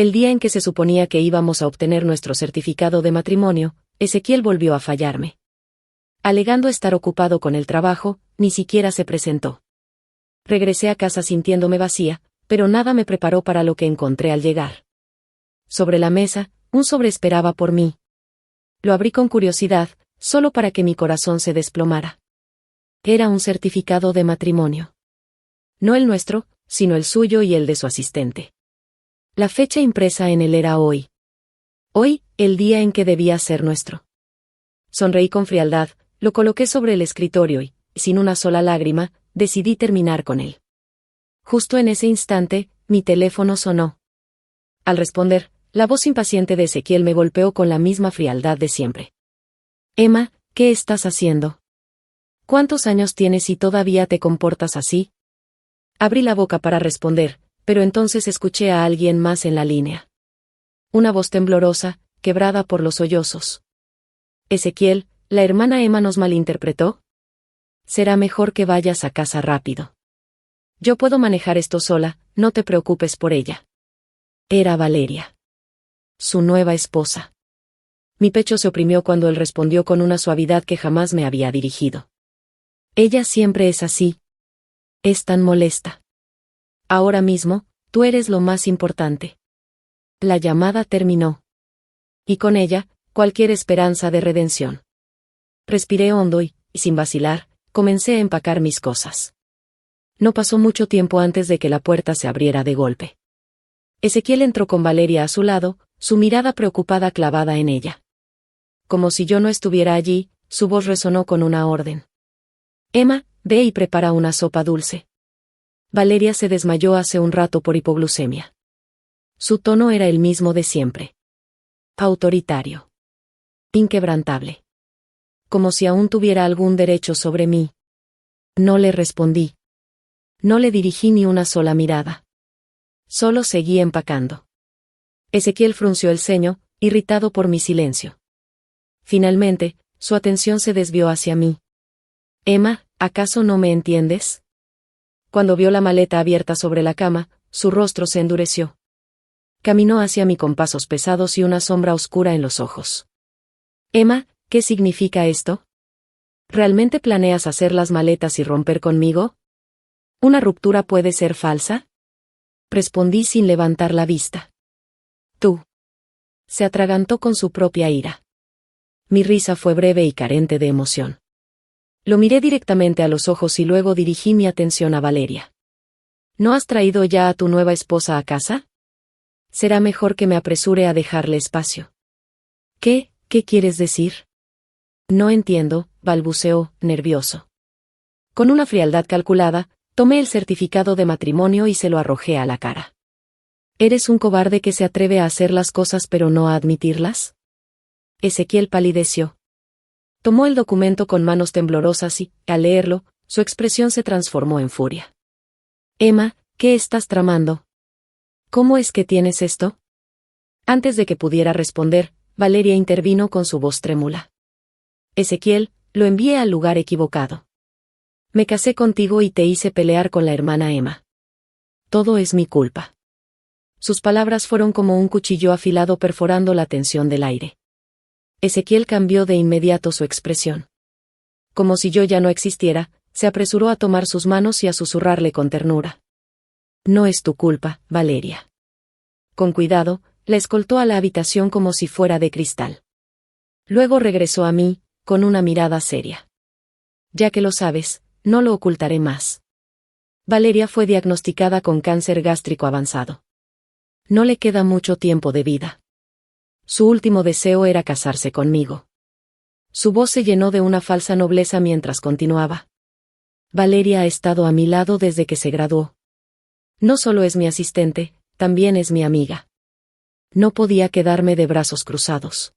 El día en que se suponía que íbamos a obtener nuestro certificado de matrimonio, Ezequiel volvió a fallarme. Alegando estar ocupado con el trabajo, ni siquiera se presentó. Regresé a casa sintiéndome vacía, pero nada me preparó para lo que encontré al llegar. Sobre la mesa, un sobre esperaba por mí. Lo abrí con curiosidad, solo para que mi corazón se desplomara. Era un certificado de matrimonio. No el nuestro, sino el suyo y el de su asistente. La fecha impresa en él era hoy. Hoy, el día en que debía ser nuestro. Sonreí con frialdad, lo coloqué sobre el escritorio y, sin una sola lágrima, decidí terminar con él. Justo en ese instante, mi teléfono sonó. Al responder, la voz impaciente de Ezequiel me golpeó con la misma frialdad de siempre. Emma, ¿qué estás haciendo? ¿Cuántos años tienes y todavía te comportas así? Abrí la boca para responder, pero entonces escuché a alguien más en la línea. Una voz temblorosa, quebrada por los sollozos. Ezequiel, ¿la hermana Emma nos malinterpretó? Será mejor que vayas a casa rápido. Yo puedo manejar esto sola, no te preocupes por ella. Era Valeria. Su nueva esposa. Mi pecho se oprimió cuando él respondió con una suavidad que jamás me había dirigido. Ella siempre es así. Es tan molesta. Ahora mismo, tú eres lo más importante. La llamada terminó. Y con ella, cualquier esperanza de redención. Respiré hondo y, sin vacilar, comencé a empacar mis cosas. No pasó mucho tiempo antes de que la puerta se abriera de golpe. Ezequiel entró con Valeria a su lado, su mirada preocupada clavada en ella. Como si yo no estuviera allí, su voz resonó con una orden. Emma, ve y prepara una sopa dulce. Valeria se desmayó hace un rato por hipoglucemia. Su tono era el mismo de siempre. Autoritario. Inquebrantable. Como si aún tuviera algún derecho sobre mí. No le respondí. No le dirigí ni una sola mirada. Solo seguí empacando. Ezequiel frunció el ceño, irritado por mi silencio. Finalmente, su atención se desvió hacia mí. Emma, ¿acaso no me entiendes? Cuando vio la maleta abierta sobre la cama, su rostro se endureció. Caminó hacia mí con pasos pesados y una sombra oscura en los ojos. Emma, ¿qué significa esto? ¿Realmente planeas hacer las maletas y romper conmigo? ¿Una ruptura puede ser falsa? Respondí sin levantar la vista. Tú. Se atragantó con su propia ira. Mi risa fue breve y carente de emoción. Lo miré directamente a los ojos y luego dirigí mi atención a Valeria. ¿No has traído ya a tu nueva esposa a casa? Será mejor que me apresure a dejarle espacio. ¿Qué quieres decir? No entiendo, balbuceó, nervioso. Con una frialdad calculada, tomé el certificado de matrimonio y se lo arrojé a la cara. ¿Eres un cobarde que se atreve a hacer las cosas pero no a admitirlas? Ezequiel palideció. Tomó el documento con manos temblorosas y, al leerlo, su expresión se transformó en furia. Emma, ¿qué estás tramando? ¿Cómo es que tienes esto? Antes de que pudiera responder, Valeria intervino con su voz trémula. Ezequiel, lo envié al lugar equivocado. Me casé contigo y te hice pelear con la hermana Emma. Todo es mi culpa. Sus palabras fueron como un cuchillo afilado perforando la tensión del aire. Ezequiel cambió de inmediato su expresión. Como si yo ya no existiera, se apresuró a tomar sus manos y a susurrarle con ternura. No es tu culpa, Valeria. Con cuidado, la escoltó a la habitación como si fuera de cristal. Luego regresó a mí, con una mirada seria. Ya que lo sabes, no lo ocultaré más. Valeria fue diagnosticada con cáncer gástrico avanzado. No le queda mucho tiempo de vida. Su último deseo era casarse conmigo. Su voz se llenó de una falsa nobleza mientras continuaba. Valeria ha estado a mi lado desde que se graduó. No solo es mi asistente, también es mi amiga. No podía quedarme de brazos cruzados.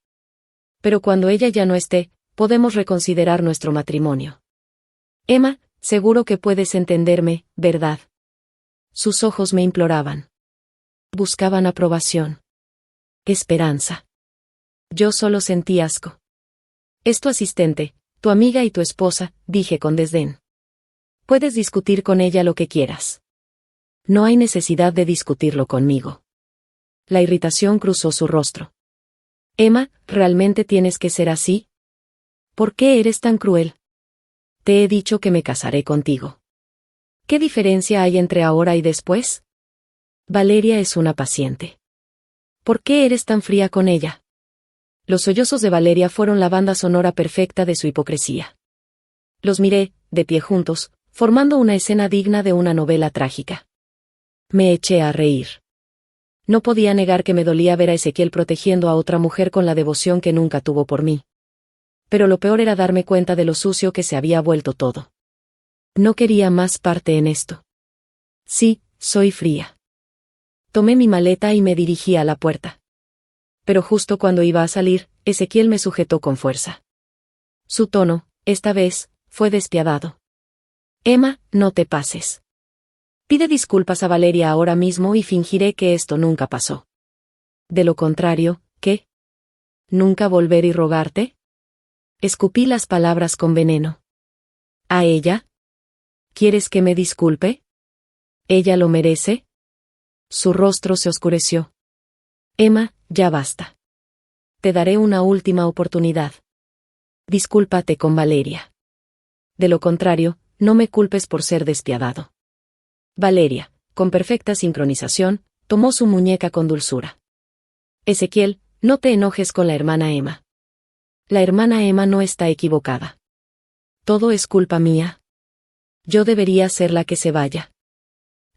Pero cuando ella ya no esté, podemos reconsiderar nuestro matrimonio. Emma, seguro que puedes entenderme, ¿verdad? Sus ojos me imploraban. Buscaban aprobación. Esperanza. Yo solo sentí asco. Es tu asistente, tu amiga y tu esposa, dije con desdén. Puedes discutir con ella lo que quieras. No hay necesidad de discutirlo conmigo. La irritación cruzó su rostro. Emma, ¿realmente tienes que ser así? ¿Por qué eres tan cruel? Te he dicho que me casaré contigo. ¿Qué diferencia hay entre ahora y después? Valeria es una paciente. ¿Por qué eres tan fría con ella? Los sollozos de Valeria fueron la banda sonora perfecta de su hipocresía. Los miré, de pie juntos, formando una escena digna de una novela trágica. Me eché a reír. No podía negar que me dolía ver a Ezequiel protegiendo a otra mujer con la devoción que nunca tuvo por mí. Pero lo peor era darme cuenta de lo sucio que se había vuelto todo. No quería más parte en esto. Sí, soy fría. Tomé mi maleta y me dirigí a la puerta. Pero justo cuando iba a salir, Ezequiel me sujetó con fuerza. Su tono, esta vez, fue despiadado. Emma, no te pases. Pide disculpas a Valeria ahora mismo y fingiré que esto nunca pasó. De lo contrario, ¿qué? ¿Nunca volver y rogarte? Escupí las palabras con veneno. ¿A ella? ¿Quieres que me disculpe? ¿Ella lo merece? Su rostro se oscureció. Emma, ya basta. Te daré una última oportunidad. Discúlpate con Valeria. De lo contrario, no me culpes por ser despiadado. Valeria, con perfecta sincronización, tomó su muñeca con dulzura. Ezequiel, no te enojes con la hermana Emma. La hermana Emma no está equivocada. Todo es culpa mía. Yo debería ser la que se vaya.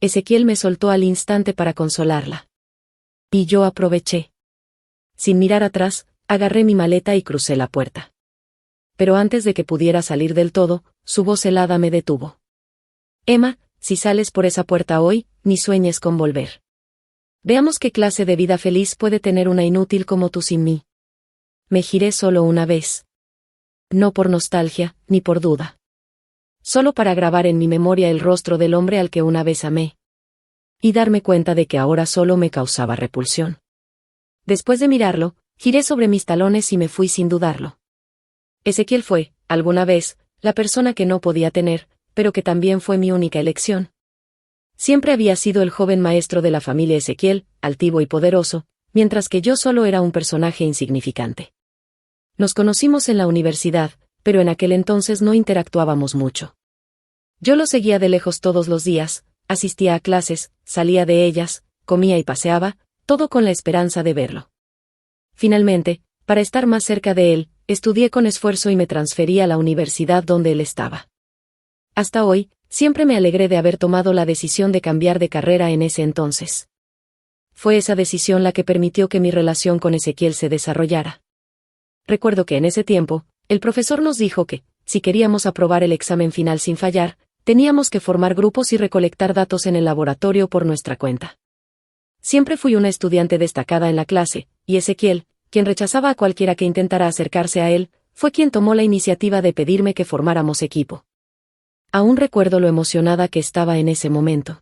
Ezequiel me soltó al instante para consolarla. Y yo aproveché. Sin mirar atrás, agarré mi maleta y crucé la puerta. Pero antes de que pudiera salir del todo, su voz helada me detuvo. Emma, si sales por esa puerta hoy, ni sueñes con volver. Veamos qué clase de vida feliz puede tener una inútil como tú sin mí. Me giré solo una vez. No por nostalgia, ni por duda. Solo para grabar en mi memoria el rostro del hombre al que una vez amé. Y darme cuenta de que ahora solo me causaba repulsión. Después de mirarlo, giré sobre mis talones y me fui sin dudarlo. Ezequiel fue, alguna vez, la persona que no podía tener, pero que también fue mi única elección. Siempre había sido el joven maestro de la familia Ezequiel, altivo y poderoso, mientras que yo solo era un personaje insignificante. Nos conocimos en la universidad, pero en aquel entonces no interactuábamos mucho. Yo lo seguía de lejos todos los días, asistía a clases, salía de ellas, comía y paseaba, todo con la esperanza de verlo. Finalmente, para estar más cerca de él, estudié con esfuerzo y me transferí a la universidad donde él estaba. Hasta hoy, siempre me alegré de haber tomado la decisión de cambiar de carrera en ese entonces. Fue esa decisión la que permitió que mi relación con Ezequiel se desarrollara. Recuerdo que en ese tiempo, el profesor nos dijo que, si queríamos aprobar el examen final sin fallar, teníamos que formar grupos y recolectar datos en el laboratorio por nuestra cuenta. Siempre fui una estudiante destacada en la clase, y Ezequiel, quien rechazaba a cualquiera que intentara acercarse a él, fue quien tomó la iniciativa de pedirme que formáramos equipo. Aún recuerdo lo emocionada que estaba en ese momento.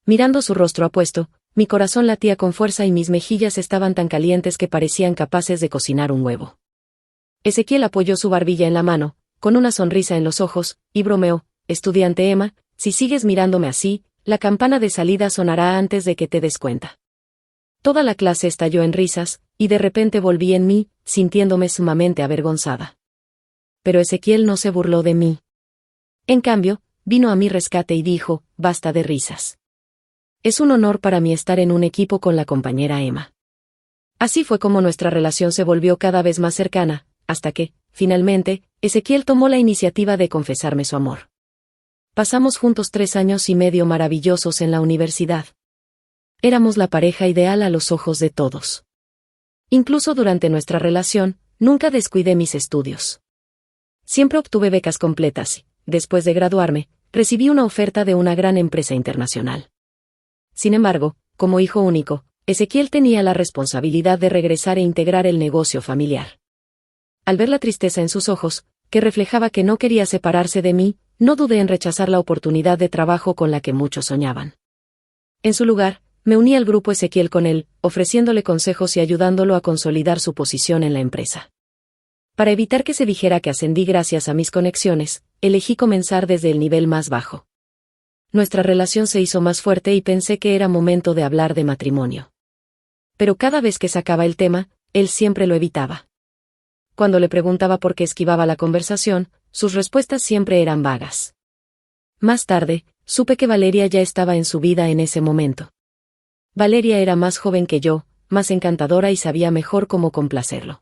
Mirando su rostro apuesto, mi corazón latía con fuerza y mis mejillas estaban tan calientes que parecían capaces de cocinar un huevo. Ezequiel apoyó su barbilla en la mano, con una sonrisa en los ojos, y bromeó: estudiante Emma, si sigues mirándome así, la campana de salida sonará antes de que te des cuenta. Toda la clase estalló en risas, y de repente volví en mí, sintiéndome sumamente avergonzada. Pero Ezequiel no se burló de mí. En cambio, vino a mi rescate y dijo: basta de risas. Es un honor para mí estar en un equipo con la compañera Emma. Así fue como nuestra relación se volvió cada vez más cercana, hasta que, finalmente, Ezequiel tomó la iniciativa de confesarme su amor. Pasamos juntos 3 años y medio maravillosos en la universidad. Éramos la pareja ideal a los ojos de todos. Incluso durante nuestra relación, nunca descuidé mis estudios. Siempre obtuve becas completas y, después de graduarme, recibí una oferta de una gran empresa internacional. Sin embargo, como hijo único, Ezequiel tenía la responsabilidad de regresar e integrar el negocio familiar. Al ver la tristeza en sus ojos, que reflejaba que no quería separarse de mí, no dudé en rechazar la oportunidad de trabajo con la que muchos soñaban. En su lugar, me uní al grupo Ezequiel con él, ofreciéndole consejos y ayudándolo a consolidar su posición en la empresa. Para evitar que se dijera que ascendí gracias a mis conexiones, elegí comenzar desde el nivel más bajo. Nuestra relación se hizo más fuerte y pensé que era momento de hablar de matrimonio. pero cada vez que sacaba el tema, él siempre lo evitaba. Cuando le preguntaba por qué esquivaba la conversación, sus respuestas siempre eran vagas. Más tarde, supe que Valeria ya estaba en su vida en ese momento. Valeria era más joven que yo, más encantadora y sabía mejor cómo complacerlo.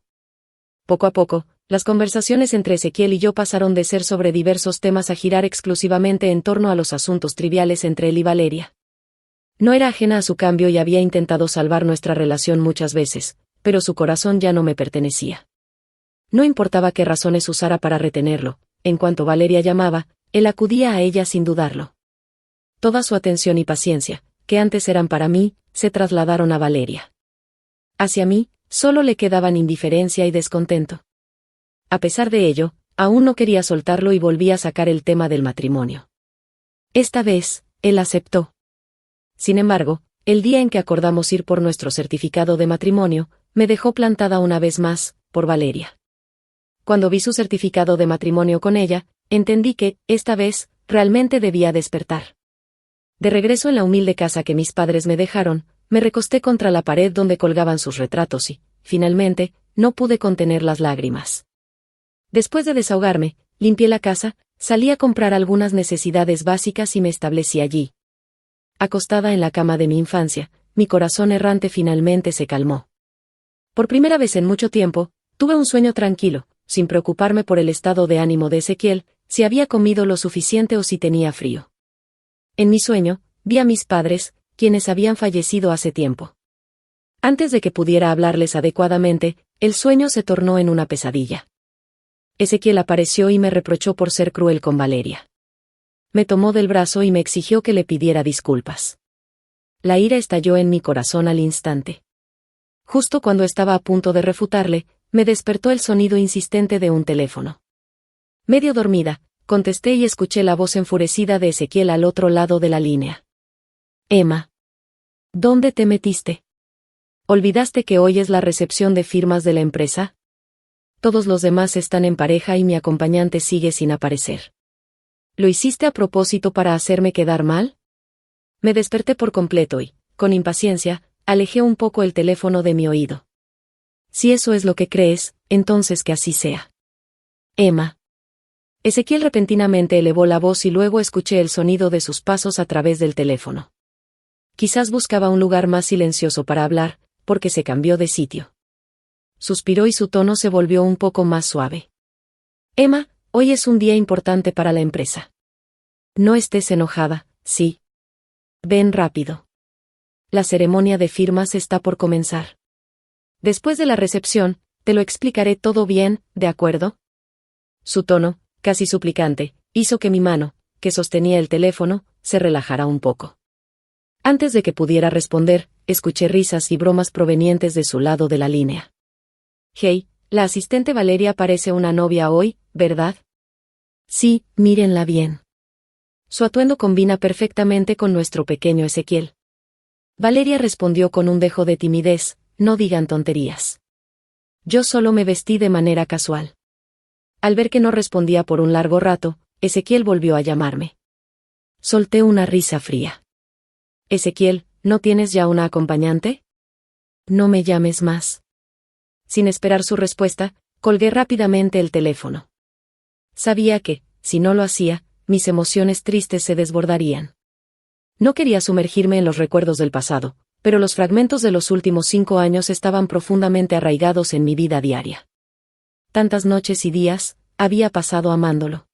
Poco a poco, las conversaciones entre Ezequiel y yo pasaron de ser sobre diversos temas a girar exclusivamente en torno a los asuntos triviales entre él y Valeria. No era ajena a su cambio y había intentado salvar nuestra relación muchas veces, pero su corazón ya no me pertenecía. No importaba qué razones usara para retenerlo, en cuanto Valeria llamaba, él acudía a ella sin dudarlo. Toda su atención y paciencia, que antes eran para mí, se trasladaron a Valeria. Hacia mí, solo le quedaban indiferencia y descontento. A pesar de ello, aún no quería soltarlo y volvía a sacar el tema del matrimonio. Esta vez, él aceptó. Sin embargo, el día en que acordamos ir por nuestro certificado de matrimonio, me dejó plantada una vez más, por Valeria. Cuando vi su certificado de matrimonio con ella, entendí que, esta vez, realmente debía despertar. De regreso en la humilde casa que mis padres me dejaron, me recosté contra la pared donde colgaban sus retratos y, finalmente, no pude contener las lágrimas. Después de desahogarme, limpié la casa, salí a comprar algunas necesidades básicas y me establecí allí. Acostada en la cama de mi infancia, mi corazón errante finalmente se calmó. Por primera vez en mucho tiempo, tuve un sueño tranquilo, sin preocuparme por el estado de ánimo de Ezequiel, si había comido lo suficiente o si tenía frío. En mi sueño, vi a mis padres, quienes habían fallecido hace tiempo. Antes de que pudiera hablarles adecuadamente, el sueño se tornó en una pesadilla. Ezequiel apareció y me reprochó por ser cruel con Valeria. Me tomó del brazo y me exigió que le pidiera disculpas. La ira estalló en mi corazón al instante. Justo cuando estaba a punto de refutarle, me despertó el sonido insistente de un teléfono. Medio dormida, contesté y escuché la voz enfurecida de Ezequiel al otro lado de la línea. Emma. ¿Dónde te metiste? ¿Olvidaste que hoy es la recepción de firmas de la empresa? Todos los demás están en pareja y mi acompañante sigue sin aparecer. ¿Lo hiciste a propósito para hacerme quedar mal? Me desperté por completo y, con impaciencia, alejé un poco el teléfono de mi oído. Si eso es lo que crees, entonces que así sea. Emma. Ezequiel repentinamente elevó la voz y luego escuché el sonido de sus pasos a través del teléfono. Quizás buscaba un lugar más silencioso para hablar, porque se cambió de sitio. Suspiró y su tono se volvió un poco más suave. Emma, hoy es un día importante para la empresa. No estés enojada, ¿sí? Ven rápido. La ceremonia de firmas está por comenzar. Después de la recepción, te lo explicaré todo bien, ¿de acuerdo? Su tono, casi suplicante, hizo que mi mano, que sostenía el teléfono, se relajara un poco. Antes de que pudiera responder, escuché risas y bromas provenientes de su lado de la línea. Hey, la asistente Valeria parece una novia hoy, ¿verdad? Sí, mírenla bien. Su atuendo combina perfectamente con nuestro pequeño Ezequiel. Valeria respondió con un dejo de timidez, no digan tonterías. Yo solo me vestí de manera casual. Al ver que no respondía por un largo rato, Ezequiel volvió a llamarme. Solté una risa fría. Ezequiel, ¿no tienes ya una acompañante? No me llames más. Sin esperar su respuesta, colgué rápidamente el teléfono. Sabía que, si no lo hacía, mis emociones tristes se desbordarían. No quería sumergirme en los recuerdos del pasado, pero los fragmentos de los últimos 5 años estaban profundamente arraigados en mi vida diaria. Tantas noches y días, había pasado amándolo.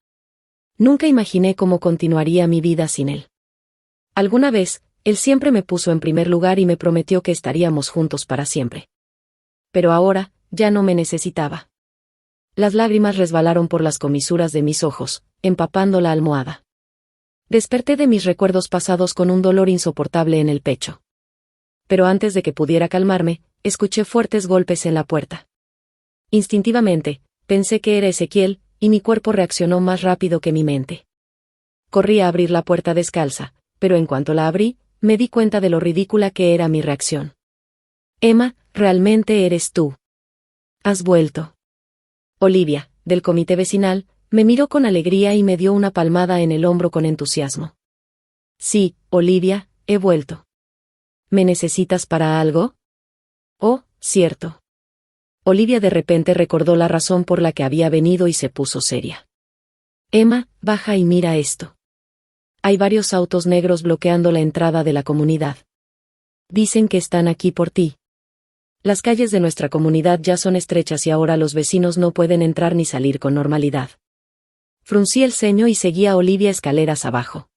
Nunca imaginé cómo continuaría mi vida sin él. Alguna vez, él siempre me puso en primer lugar y me prometió que estaríamos juntos para siempre. Pero ahora, ya no me necesitaba. Las lágrimas resbalaron por las comisuras de mis ojos, empapando la almohada. Desperté de mis recuerdos pasados con un dolor insoportable en el pecho. Pero antes de que pudiera calmarme, escuché fuertes golpes en la puerta. Instintivamente, pensé que era Ezequiel, y mi cuerpo reaccionó más rápido que mi mente. Corrí a abrir la puerta descalza, pero en cuanto la abrí, me di cuenta de lo ridícula que era mi reacción. Emma, ¿realmente eres tú? ¿Has vuelto? Olivia, del comité vecinal, me miró con alegría y me dio una palmada en el hombro con entusiasmo. Sí, Olivia, he vuelto. ¿Me necesitas para algo? Oh, cierto. Olivia de repente recordó la razón por la que había venido y se puso seria. Emma, baja y mira esto. Hay varios autos negros bloqueando la entrada de la comunidad. Dicen que están aquí por ti. Las calles de nuestra comunidad ya son estrechas y ahora los vecinos no pueden entrar ni salir con normalidad. Fruncí el ceño y seguí a Olivia escaleras abajo.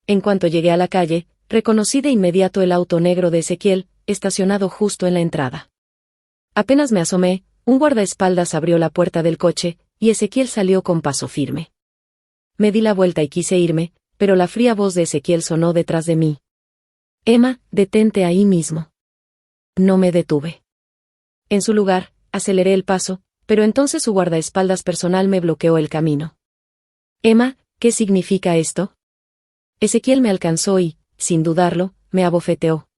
En cuanto llegué a la calle, reconocí de inmediato el auto negro de Ezequiel, estacionado justo en la entrada. Apenas me asomé, un guardaespaldas abrió la puerta del coche, y Ezequiel salió con paso firme. Me di la vuelta y quise irme, pero la fría voz de Ezequiel sonó detrás de mí. Emma, detente ahí mismo. No me detuve. En su lugar, aceleré el paso, pero entonces su guardaespaldas personal me bloqueó el camino. Emma, ¿qué significa esto? Ezequiel me alcanzó y, sin dudarlo, me abofeteó.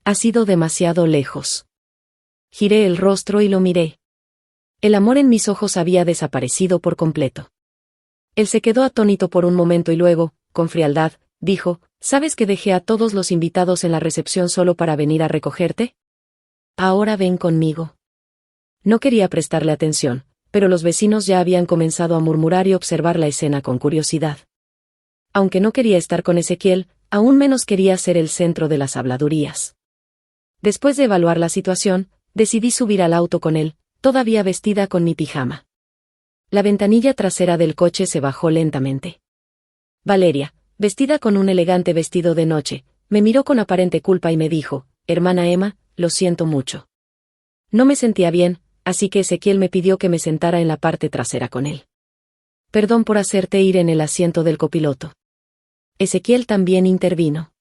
Has ido demasiado lejos. Giré el rostro y lo miré. El amor en mis ojos había desaparecido por completo. Él se quedó atónito por un momento y luego, con frialdad, dijo, ¿sabes que dejé a todos los invitados en la recepción solo para venir a recogerte? Ahora ven conmigo. No quería prestarle atención, pero los vecinos ya habían comenzado a murmurar y observar la escena con curiosidad. Aunque no quería estar con Ezequiel, aún menos quería ser el centro de las habladurías. Después de evaluar la situación, decidí subir al auto con él, todavía vestida con mi pijama. La ventanilla trasera del coche se bajó lentamente. Valeria, vestida con un elegante vestido de noche, me miró con aparente culpa y me dijo, hermana Emma, lo siento mucho. No me sentía bien, así que Ezequiel me pidió que me sentara en la parte trasera con él. Perdón por hacerte ir en el asiento del copiloto. Ezequiel también intervino.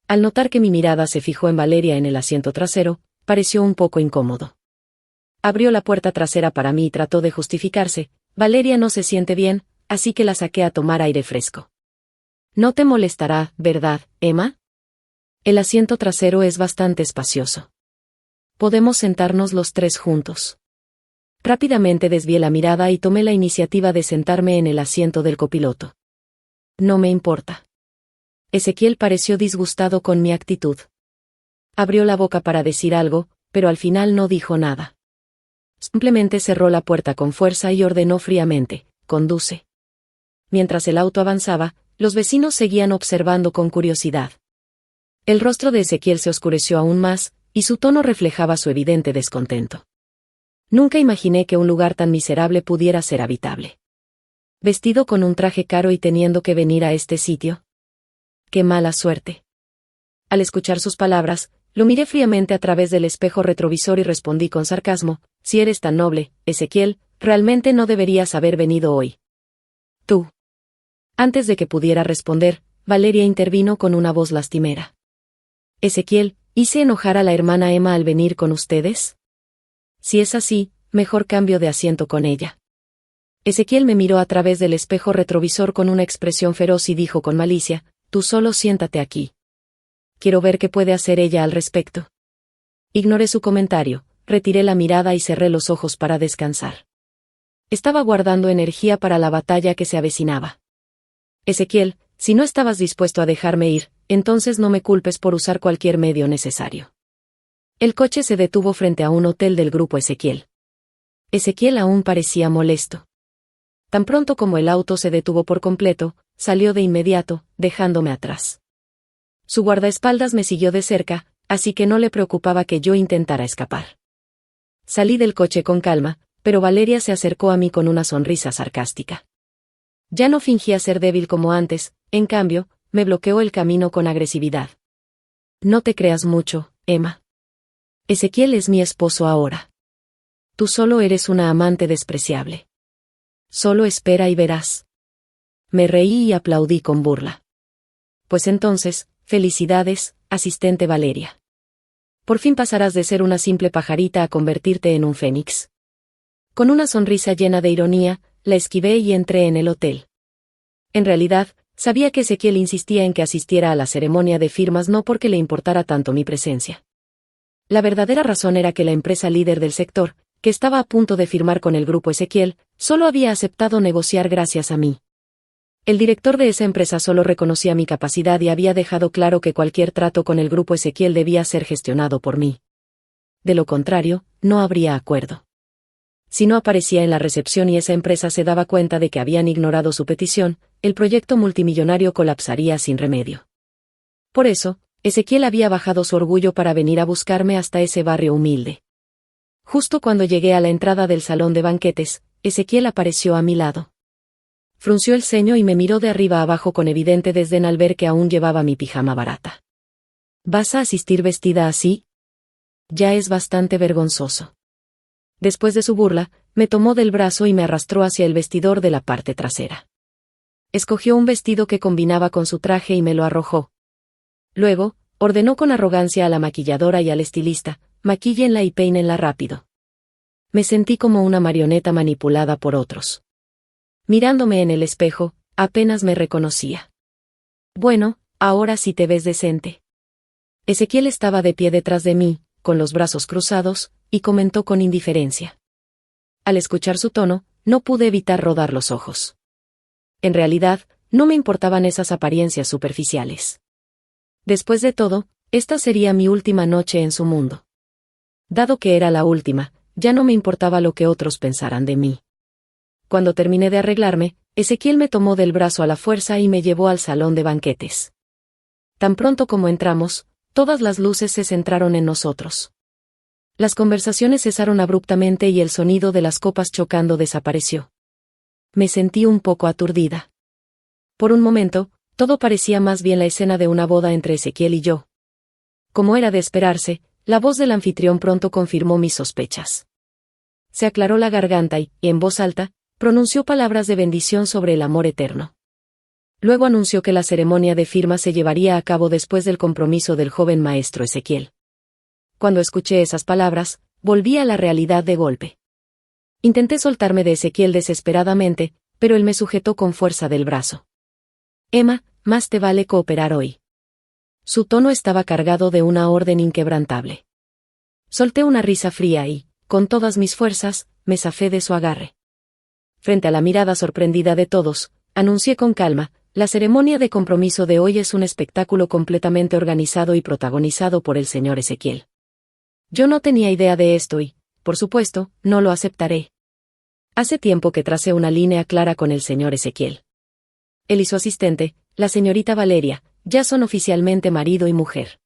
Al notar que mi mirada se fijó en Valeria en el asiento trasero, pareció un poco incómodo. Abrió la puerta trasera para mí y trató de justificarse, Valeria no se siente bien, así que la saqué a tomar aire fresco. No te molestará, ¿verdad, Emma? El asiento trasero es bastante espacioso. Podemos sentarnos los tres juntos. Rápidamente desvié la mirada y tomé la iniciativa de sentarme en el asiento del copiloto. No me importa. Ezequiel pareció disgustado con mi actitud. Abrió la boca para decir algo, pero al final no dijo nada. Simplemente cerró la puerta con fuerza y ordenó fríamente, conduce. Mientras el auto avanzaba, los vecinos seguían observando con curiosidad. El rostro de Ezequiel se oscureció aún más, y su tono reflejaba su evidente descontento. Nunca imaginé que un lugar tan miserable pudiera ser habitable. Vestido con un traje caro y teniendo que venir a este sitio. ¡Qué mala suerte! Al escuchar sus palabras, lo miré fríamente a través del espejo retrovisor y respondí con sarcasmo, si eres tan noble, Ezequiel, realmente no deberías haber venido hoy. Tú. Antes de que pudiera responder, Valeria intervino con una voz lastimera. Ezequiel, ¿hice enojar a la hermana Emma al venir con ustedes? Si es así, mejor cambio de asiento con ella. Ezequiel me miró a través del espejo retrovisor con una expresión feroz y dijo con malicia, tú solo siéntate aquí. Quiero ver qué puede hacer ella al respecto. Ignoré su comentario, retiré la mirada y cerré los ojos para descansar. Estaba guardando energía para la batalla que se avecinaba. Ezequiel, si no estabas dispuesto a dejarme ir, entonces no me culpes por usar cualquier medio necesario. El coche se detuvo frente a un hotel del grupo Ezequiel. Ezequiel aún parecía molesto. Tan pronto como el auto se detuvo por completo, salió de inmediato, dejándome atrás. Su guardaespaldas me siguió de cerca, así que no le preocupaba que yo intentara escapar. Salí del coche con calma, pero Valeria se acercó a mí con una sonrisa sarcástica. Ya no fingía ser débil como antes, en cambio, me bloqueó el camino con agresividad. No te creas mucho, Emma. Ezequiel es mi esposo ahora. Tú solo eres una amante despreciable. Solo espera y verás. Me reí y aplaudí con burla. Pues entonces, felicidades, asistente Valeria. Por fin pasarás de ser una simple pajarita a convertirte en un fénix. Con una sonrisa llena de ironía, la esquivé y entré en el hotel. En realidad, sabía que Ezequiel insistía en que asistiera a la ceremonia de firmas no porque le importara tanto mi presencia. La verdadera razón era que la empresa líder del sector, que estaba a punto de firmar con el grupo Ezequiel, solo había aceptado negociar gracias a mí. El director de esa empresa solo reconocía mi capacidad y había dejado claro que cualquier trato con el grupo Ezequiel debía ser gestionado por mí. de lo contrario, no habría acuerdo. Si no aparecía en la recepción y esa empresa se daba cuenta de que habían ignorado su petición, el proyecto multimillonario colapsaría sin remedio. Por eso, Ezequiel había bajado su orgullo para venir a buscarme hasta ese barrio humilde. Justo cuando llegué a la entrada del salón de banquetes, Ezequiel apareció a mi lado. Frunció el ceño y me miró de arriba abajo con evidente desdén al ver que aún llevaba mi pijama barata. ¿Vas a asistir vestida así? Ya es bastante vergonzoso. Después de su burla, me tomó del brazo y me arrastró hacia el vestidor de la parte trasera. Escogió un vestido que combinaba con su traje y me lo arrojó. Luego, ordenó con arrogancia a la maquilladora y al estilista: maquíllenla y peínenla rápido. Me sentí como una marioneta manipulada por otros. Mirándome en el espejo, apenas me reconocía. Bueno, ahora sí te ves decente. Ezequiel estaba de pie detrás de mí, con los brazos cruzados, y comentó con indiferencia. Al escuchar su tono, no pude evitar rodar los ojos. En realidad, no me importaban esas apariencias superficiales. Después de todo, esta sería mi última noche en su mundo. Dado que era la última, ya no me importaba lo que otros pensaran de mí. Cuando terminé de arreglarme, Ezequiel me tomó del brazo a la fuerza y me llevó al salón de banquetes. Tan pronto como entramos, todas las luces se centraron en nosotros. Las conversaciones cesaron abruptamente y el sonido de las copas chocando desapareció. Me sentí un poco aturdida. Por un momento, todo parecía más bien la escena de una boda entre Ezequiel y yo. Como era de esperarse, la voz del anfitrión pronto confirmó mis sospechas. Se aclaró la garganta y, en voz alta, pronunció palabras de bendición sobre el amor eterno. Luego anunció que la ceremonia de firma se llevaría a cabo después del compromiso del joven maestro Ezequiel. Cuando escuché esas palabras, volví a la realidad de golpe. Intenté soltarme de Ezequiel desesperadamente, pero él me sujetó con fuerza del brazo. Emma, más te vale cooperar hoy. Su tono estaba cargado de una orden inquebrantable. Solté una risa fría y, con todas mis fuerzas, me zafé de su agarre. Frente a la mirada sorprendida de todos, anuncié con calma: la ceremonia de compromiso de hoy es un espectáculo completamente organizado y protagonizado por el señor Ezequiel. Yo no tenía idea de esto y, por supuesto, no lo aceptaré. Hace tiempo que tracé una línea clara con el señor Ezequiel. Él y su asistente, la señorita Valeria, ya son oficialmente marido y mujer.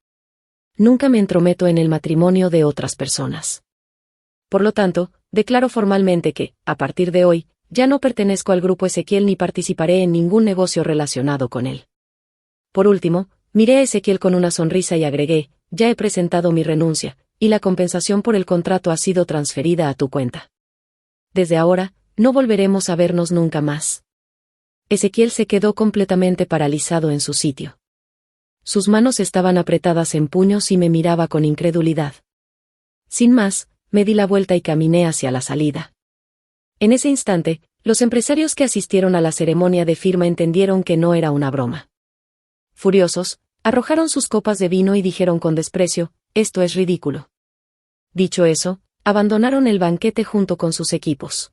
Nunca me entrometo en el matrimonio de otras personas. Por lo tanto, declaro formalmente que, a partir de hoy, ya no pertenezco al grupo Ezequiel ni participaré en ningún negocio relacionado con él. Por último, miré a Ezequiel con una sonrisa y agregué: ya he presentado mi renuncia, y la compensación por el contrato ha sido transferida a tu cuenta. Desde ahora, no volveremos a vernos nunca más. Ezequiel se quedó completamente paralizado en su sitio. Sus manos estaban apretadas en puños y me miraba con incredulidad. Sin más, me di la vuelta y caminé hacia la salida. En ese instante, los empresarios que asistieron a la ceremonia de firma entendieron que no era una broma. Furiosos, arrojaron sus copas de vino y dijeron con desprecio: esto es ridículo. Dicho eso, abandonaron el banquete junto con sus equipos.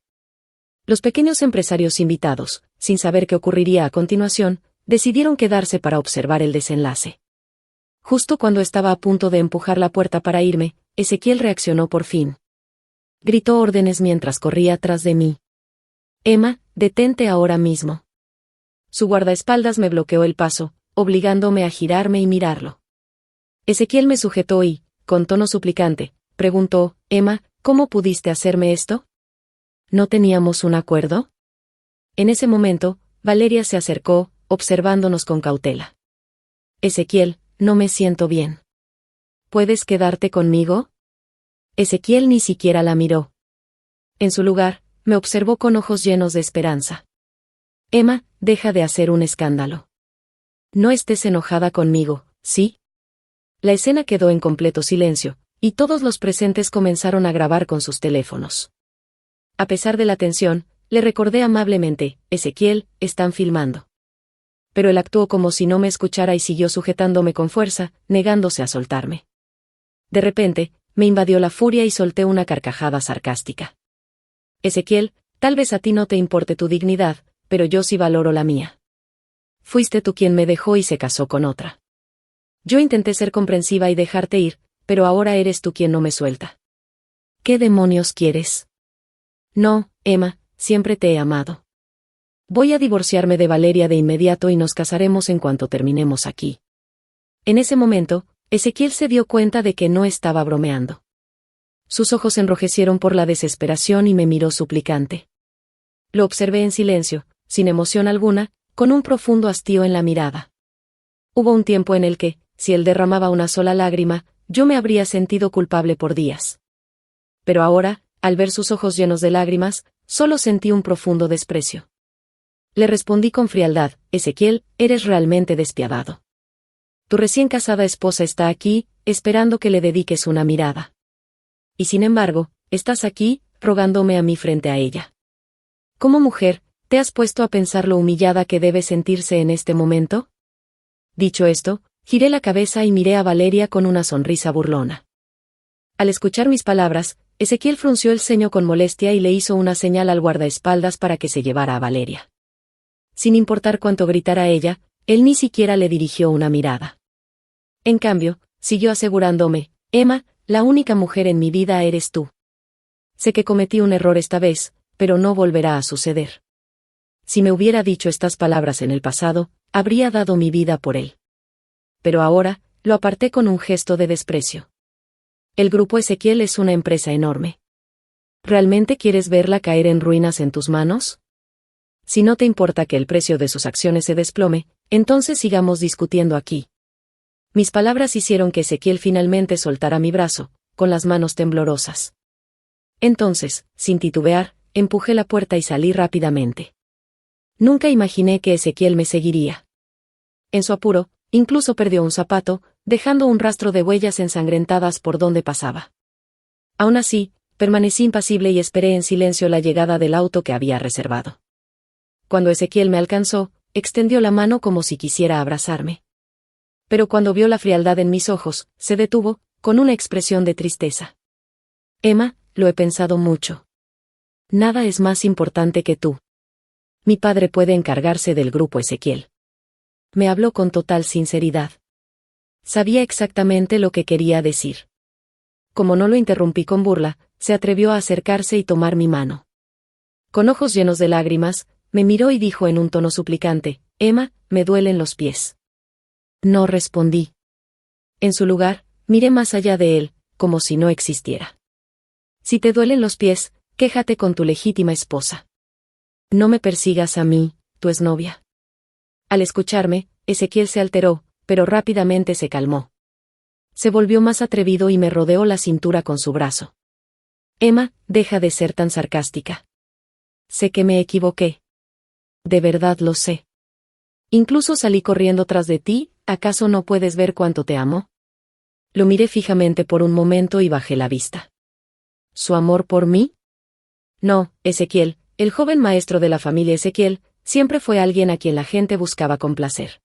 Los pequeños empresarios invitados, sin saber qué ocurriría a continuación, decidieron quedarse para observar el desenlace. Justo cuando estaba a punto de empujar la puerta para irme, Ezequiel reaccionó por fin. Gritó órdenes mientras corría tras de mí. Emma, detente ahora mismo. Su guardaespaldas me bloqueó el paso, obligándome a girarme y mirarlo. Ezequiel me sujetó y, con tono suplicante, preguntó: Emma, ¿cómo pudiste hacerme esto? ¿No teníamos un acuerdo? En ese momento, Valeria se acercó, observándonos con cautela. Ezequiel, no me siento bien. ¿Puedes quedarte conmigo? Ezequiel ni siquiera la miró. En su lugar, me observó con ojos llenos de esperanza. Emma, deja de hacer un escándalo. No estés enojada conmigo, ¿sí? La escena quedó en completo silencio, y todos los presentes comenzaron a grabar con sus teléfonos. A pesar de la tensión, le recordé amablemente: Ezequiel, están filmando. Pero él actuó como si no me escuchara y siguió sujetándome con fuerza, negándose a soltarme. De repente, me invadió la furia y solté una carcajada sarcástica. Ezequiel, tal vez a ti no te importe tu dignidad, pero yo sí valoro la mía. Fuiste tú quien me dejó y se casó con otra. Yo intenté ser comprensiva y dejarte ir, pero ahora eres tú quien no me suelta. ¿Qué demonios quieres? No, Emma, siempre te he amado. Voy a divorciarme de Valeria de inmediato y nos casaremos en cuanto terminemos aquí. En ese momento, Ezequiel se dio cuenta de que no estaba bromeando. Sus ojos se enrojecieron por la desesperación y me miró suplicante. Lo observé en silencio, sin emoción alguna, con un profundo hastío en la mirada. Hubo un tiempo en el que, si él derramaba una sola lágrima, yo me habría sentido culpable por días. Pero ahora, al ver sus ojos llenos de lágrimas, solo sentí un profundo desprecio. Le respondí con frialdad: Ezequiel, eres realmente despiadado. Tu recién casada esposa está aquí, esperando que le dediques una mirada. Y sin embargo, estás aquí, rogándome a mí frente a ella. Como mujer, ¿te has puesto a pensar lo humillada que debe sentirse en este momento? Dicho esto, giré la cabeza y miré a Valeria con una sonrisa burlona. Al escuchar mis palabras, Ezequiel frunció el ceño con molestia y le hizo una señal al guardaespaldas para que se llevara a Valeria. Sin importar cuánto gritara ella, él ni siquiera le dirigió una mirada. En cambio, siguió asegurándome: Emma, la única mujer en mi vida eres tú. Sé que cometí un error esta vez, pero no volverá a suceder. Si me hubiera dicho estas palabras en el pasado, habría dado mi vida por él. Pero ahora, lo aparté con un gesto de desprecio. El grupo Ezequiel es una empresa enorme. ¿Realmente quieres verla caer en ruinas en tus manos? Si no te importa que el precio de sus acciones se desplome, entonces sigamos discutiendo aquí. Mis palabras hicieron que Ezequiel finalmente soltara mi brazo, con las manos temblorosas. Entonces, sin titubear, empujé la puerta y salí rápidamente. Nunca imaginé que Ezequiel me seguiría. En su apuro, incluso perdió un zapato, dejando un rastro de huellas ensangrentadas por donde pasaba. Aún así, permanecí impasible y esperé en silencio la llegada del auto que había reservado. Cuando Ezequiel me alcanzó, extendió la mano como si quisiera abrazarme. Pero cuando vio la frialdad en mis ojos, se detuvo, con una expresión de tristeza. Emma, lo he pensado mucho. Nada es más importante que tú. Mi padre puede encargarse del grupo Ezequiel. Me habló con total sinceridad. Sabía exactamente lo que quería decir. Como no lo interrumpí con burla, se atrevió a acercarse y tomar mi mano. Con ojos llenos de lágrimas, me miró y dijo en un tono suplicante: Emma, me duelen los pies. No respondí. En su lugar, miré más allá de él, como si no existiera. Si te duelen los pies, quéjate con tu legítima esposa. No me persigas a mí, tu exnovia. Al escucharme, Ezequiel se alteró, pero rápidamente se calmó. Se volvió más atrevido y me rodeó la cintura con su brazo. Emma, deja de ser tan sarcástica. Sé que me equivoqué. De verdad lo sé. Incluso salí corriendo tras de ti. ¿Acaso no puedes ver cuánto te amo? Lo miré fijamente por un momento y bajé la vista. ¿Su amor por mí? No, Ezequiel, el joven maestro de la familia Ezequiel, siempre fue alguien a quien la gente buscaba complacer.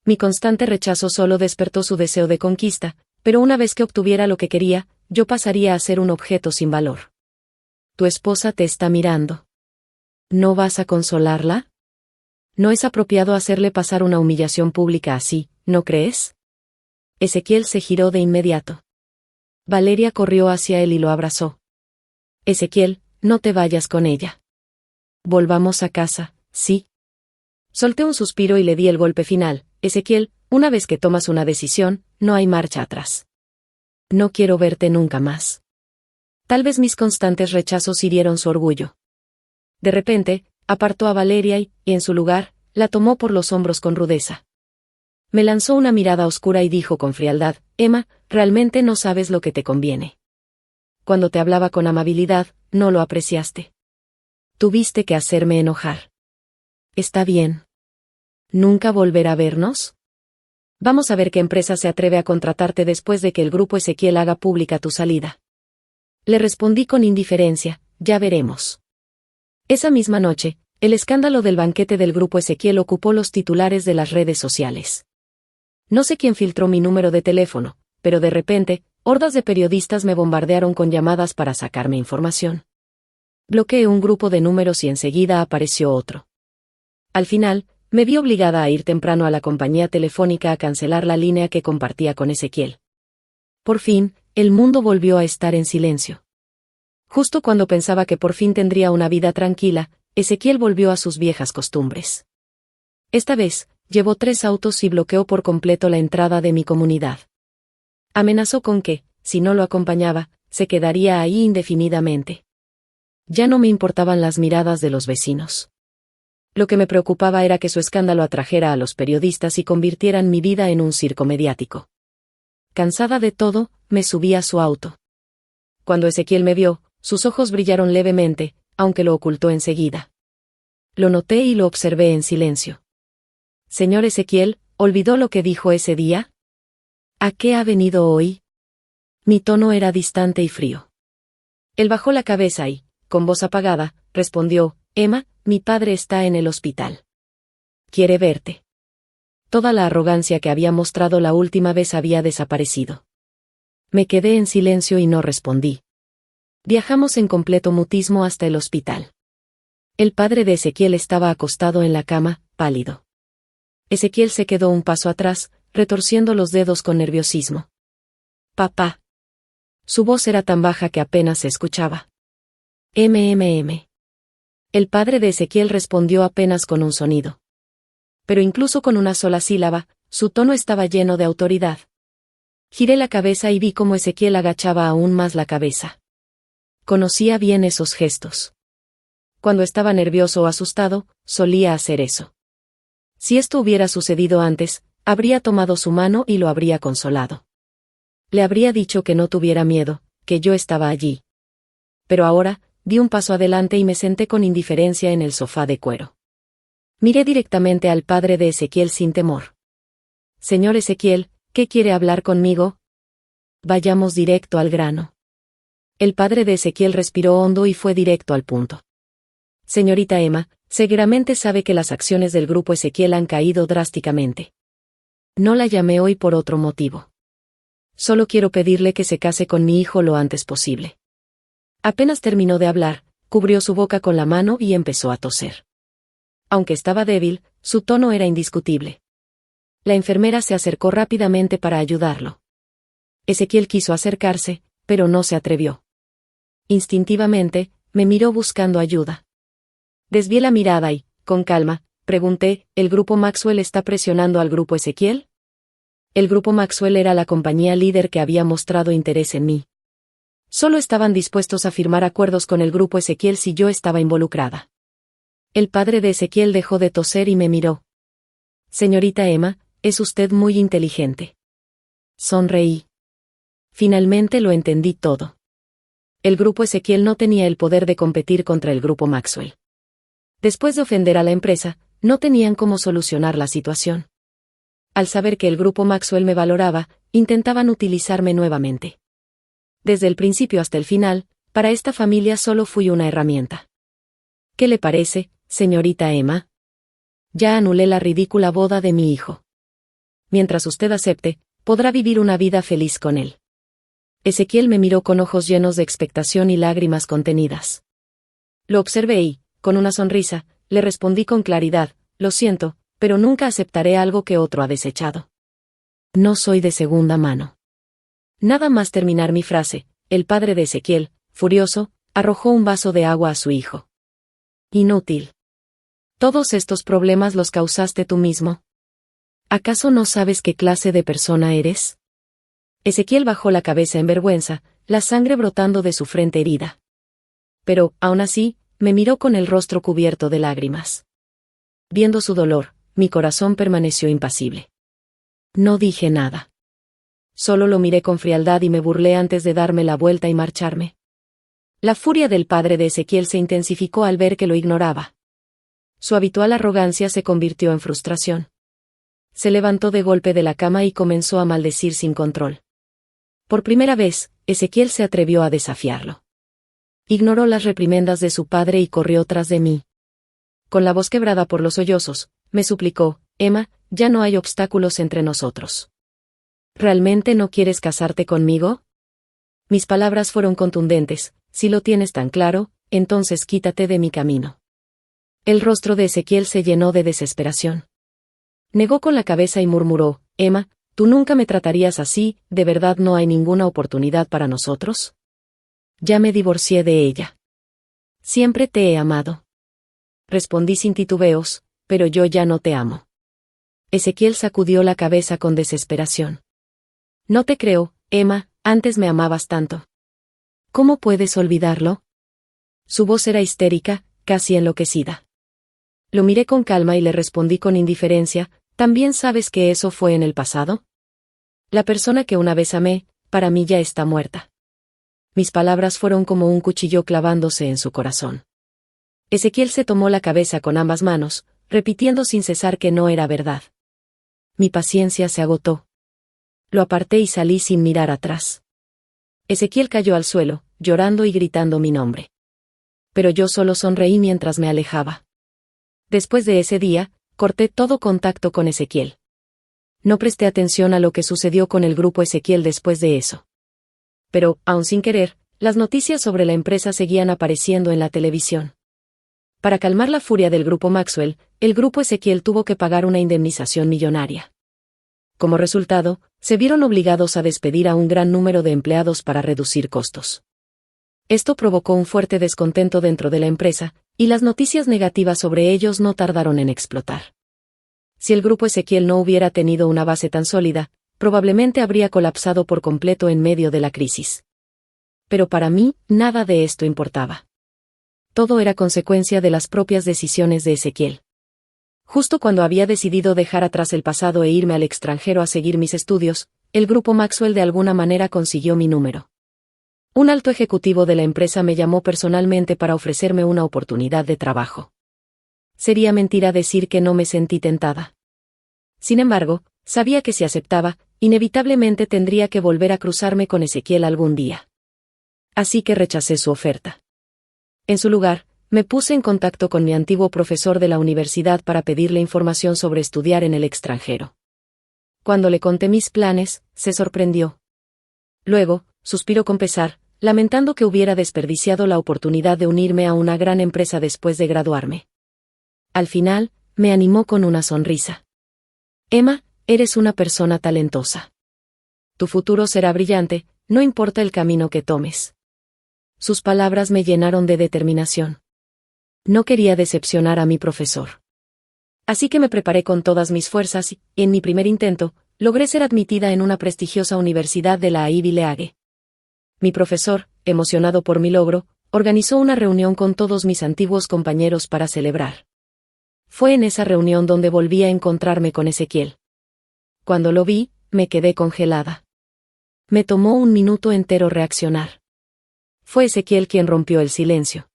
Mi constante rechazo solo despertó su deseo de conquista, pero una vez que obtuviera lo que quería, yo pasaría a ser un objeto sin valor. Tu esposa te está mirando. ¿No vas a consolarla? No es apropiado hacerle pasar una humillación pública así, ¿no crees? Ezequiel se giró de inmediato. Valeria corrió hacia él y lo abrazó. Ezequiel, no te vayas con ella. Volvamos a casa, ¿sí? Solté un suspiro y le di el golpe final. Ezequiel, una vez que tomas una decisión, no hay marcha atrás. No quiero verte nunca más. Tal vez mis constantes rechazos hirieron su orgullo. De repente, apartó a Valeria y, en su lugar, la tomó por los hombros con rudeza. Me lanzó una mirada oscura y dijo con frialdad: Emma, realmente no sabes lo que te conviene. Cuando te hablaba con amabilidad, no lo apreciaste. Tuviste que hacerme enojar. Está bien. ¿Nunca volverá a vernos? Vamos a ver qué empresa se atreve a contratarte después de que el grupo Ezequiel haga pública tu salida. Le respondí con indiferencia: ya veremos. Esa misma noche, el escándalo del banquete del grupo Ezequiel ocupó los titulares de las redes sociales. No sé quién filtró mi número de teléfono, pero de repente, hordas de periodistas me bombardearon con llamadas para sacarme información. Bloqueé un grupo de números y enseguida apareció otro. Al final, me vi obligada a ir temprano a la compañía telefónica a cancelar la línea que compartía con Ezequiel. Por fin, el mundo volvió a estar en silencio. Justo cuando pensaba que por fin tendría una vida tranquila, Ezequiel volvió a sus viejas costumbres. Esta vez, llevó 3 autos y bloqueó por completo la entrada de mi comunidad. Amenazó con que, si no lo acompañaba, se quedaría ahí indefinidamente. Ya no me importaban las miradas de los vecinos. Lo que me preocupaba era que su escándalo atrajera a los periodistas y convirtieran mi vida en un circo mediático. Cansada de todo, me subí a su auto. Cuando Ezequiel me vio, sus ojos brillaron levemente, aunque lo ocultó enseguida. Lo noté y lo observé en silencio. Señor Ezequiel, ¿olvidó lo que dijo ese día? ¿A qué ha venido hoy? Mi tono era distante y frío. Él bajó la cabeza y, con voz apagada, respondió: Emma, mi padre está en el hospital. Quiere verte. Toda la arrogancia que había mostrado la última vez había desaparecido. Me quedé en silencio y no respondí. Viajamos en completo mutismo hasta el hospital. El padre de Ezequiel estaba acostado en la cama, pálido. Ezequiel se quedó un paso atrás, retorciendo los dedos con nerviosismo. Papá. Su voz era tan baja que apenas se escuchaba. MMM. El padre de Ezequiel respondió apenas con un sonido. Pero incluso con una sola sílaba, su tono estaba lleno de autoridad. Giré la cabeza y vi cómo Ezequiel agachaba aún más la cabeza. Conocía bien esos gestos. Cuando estaba nervioso o asustado, solía hacer eso. Si esto hubiera sucedido antes, habría tomado su mano y lo habría consolado. Le habría dicho que no tuviera miedo, que yo estaba allí. Pero ahora, di un paso adelante y me senté con indiferencia en el sofá de cuero. Miré directamente al padre de Ezequiel sin temor. Señor Ezequiel, ¿qué quiere hablar conmigo? Vayamos directo al grano. El padre de Ezequiel respiró hondo y fue directo al punto. Señorita Emma, seguramente sabe que las acciones del grupo Ezequiel han caído drásticamente. No la llamé hoy por otro motivo. Solo quiero pedirle que se case con mi hijo lo antes posible. Apenas terminó de hablar, cubrió su boca con la mano y empezó a toser. Aunque estaba débil, su tono era indiscutible. La enfermera se acercó rápidamente para ayudarlo. Ezequiel quiso acercarse, pero no se atrevió. Instintivamente, me miró buscando ayuda. Desvié la mirada y, con calma, pregunté: ¿el grupo Maxwell está presionando al grupo Ezequiel? El grupo Maxwell era la compañía líder que había mostrado interés en mí. Solo estaban dispuestos a firmar acuerdos con el grupo Ezequiel si yo estaba involucrada. El padre de Ezequiel dejó de toser y me miró. Señorita Emma, es usted muy inteligente. Sonreí. Finalmente lo entendí todo. El grupo Ezequiel no tenía el poder de competir contra el grupo Maxwell. Después de ofender a la empresa, no tenían cómo solucionar la situación. Al saber que el grupo Maxwell me valoraba, intentaban utilizarme nuevamente. Desde el principio hasta el final, para esta familia solo fui una herramienta. ¿Qué le parece, señorita Emma? Ya anulé la ridícula boda de mi hijo. Mientras usted acepte, podrá vivir una vida feliz con él. Ezequiel me miró con ojos llenos de expectación y lágrimas contenidas. Lo observé y, con una sonrisa, le respondí con claridad: lo siento, pero nunca aceptaré algo que otro ha desechado. No soy de segunda mano. Nada más terminar mi frase, el padre de Ezequiel, furioso, arrojó un vaso de agua a su hijo. Inútil. Todos estos problemas los causaste tú mismo. ¿Acaso no sabes qué clase de persona eres? Ezequiel bajó la cabeza en vergüenza, la sangre brotando de su frente herida. Pero, aún así, me miró con el rostro cubierto de lágrimas. Viendo su dolor, mi corazón permaneció impasible. No dije nada. Solo lo miré con frialdad y me burlé antes de darme la vuelta y marcharme. La furia del padre de Ezequiel se intensificó al ver que lo ignoraba. Su habitual arrogancia se convirtió en frustración. Se levantó de golpe de la cama y comenzó a maldecir sin control. Por primera vez, Ezequiel se atrevió a desafiarlo. Ignoró las reprimendas de su padre y corrió tras de mí. Con la voz quebrada por los sollozos, me suplicó: Emma, ya no hay obstáculos entre nosotros. ¿Realmente no quieres casarte conmigo? Mis palabras fueron contundentes: si lo tienes tan claro, entonces quítate de mi camino. El rostro de Ezequiel se llenó de desesperación. Negó con la cabeza y murmuró: Emma, tú nunca me tratarías así, ¿de verdad no hay ninguna oportunidad para nosotros? Ya me divorcié de ella. Siempre te he amado. Respondí sin titubeos, pero yo ya no te amo. Ezequiel sacudió la cabeza con desesperación. No te creo, Emma, antes me amabas tanto. ¿Cómo puedes olvidarlo? Su voz era histérica, casi enloquecida. Lo miré con calma y le respondí con indiferencia, ¿también sabes que eso fue en el pasado? La persona que una vez amé, para mí ya está muerta. Mis palabras fueron como un cuchillo clavándose en su corazón. Ezequiel se tomó la cabeza con ambas manos, repitiendo sin cesar que no era verdad. Mi paciencia se agotó. Lo aparté y salí sin mirar atrás. Ezequiel cayó al suelo, llorando y gritando mi nombre. Pero yo solo sonreí mientras me alejaba. Después de ese día, corté todo contacto con Ezequiel. No presté atención a lo que sucedió con el grupo Ezequiel después de eso. Pero, aun sin querer, las noticias sobre la empresa seguían apareciendo en la televisión. Para calmar la furia del grupo Maxwell, el grupo Ezequiel tuvo que pagar una indemnización millonaria. Como resultado, se vieron obligados a despedir a un gran número de empleados para reducir costos. Esto provocó un fuerte descontento dentro de la empresa, y las noticias negativas sobre ellos no tardaron en explotar. Si el grupo Ezequiel no hubiera tenido una base tan sólida, probablemente habría colapsado por completo en medio de la crisis. Pero para mí, nada de esto importaba. Todo era consecuencia de las propias decisiones de Ezequiel. Justo cuando había decidido dejar atrás el pasado e irme al extranjero a seguir mis estudios, el grupo Maxwell de alguna manera consiguió mi número. Un alto ejecutivo de la empresa me llamó personalmente para ofrecerme una oportunidad de trabajo. Sería mentira decir que no me sentí tentada. Sin embargo, sabía que si aceptaba, inevitablemente tendría que volver a cruzarme con Ezequiel algún día. Así que rechacé su oferta. En su lugar, me puse en contacto con mi antiguo profesor de la universidad para pedirle información sobre estudiar en el extranjero. Cuando le conté mis planes, se sorprendió. Luego, suspiró con pesar, lamentando que hubiera desperdiciado la oportunidad de unirme a una gran empresa después de graduarme. Al final, me animó con una sonrisa. Emma, eres una persona talentosa. Tu futuro será brillante, no importa el camino que tomes. Sus palabras me llenaron de determinación. No quería decepcionar a mi profesor. Así que me preparé con todas mis fuerzas y, en mi primer intento, logré ser admitida en una prestigiosa universidad de la Ivy League. Mi profesor, emocionado por mi logro, organizó una reunión con todos mis antiguos compañeros para celebrar. Fue en esa reunión donde volví a encontrarme con Ezequiel. Cuando lo vi, me quedé congelada. Me tomó un minuto entero reaccionar. Fue Ezequiel quien rompió el silencio.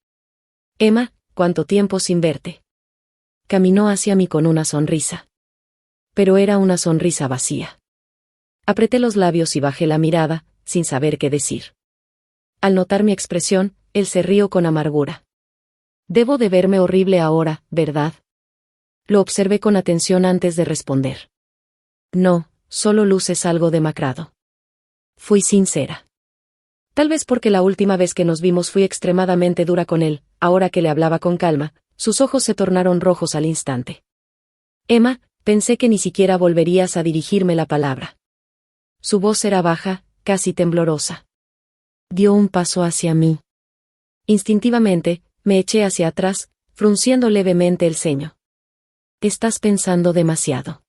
Emma, ¿cuánto tiempo sin verte? Caminó hacia mí con una sonrisa. Pero era una sonrisa vacía. Apreté los labios y bajé la mirada, sin saber qué decir. Al notar mi expresión, él se rió con amargura. Debo de verme horrible ahora, ¿verdad? Lo observé con atención antes de responder. No, solo luces algo demacrado. Fui sincera. Tal vez porque la última vez que nos vimos fui extremadamente dura con él, ahora que le hablaba con calma, sus ojos se tornaron rojos al instante. Emma, pensé que ni siquiera volverías a dirigirme la palabra. Su voz era baja, casi temblorosa. Dio un paso hacia mí. Instintivamente, me eché hacia atrás, frunciendo levemente el ceño. Estás pensando demasiado.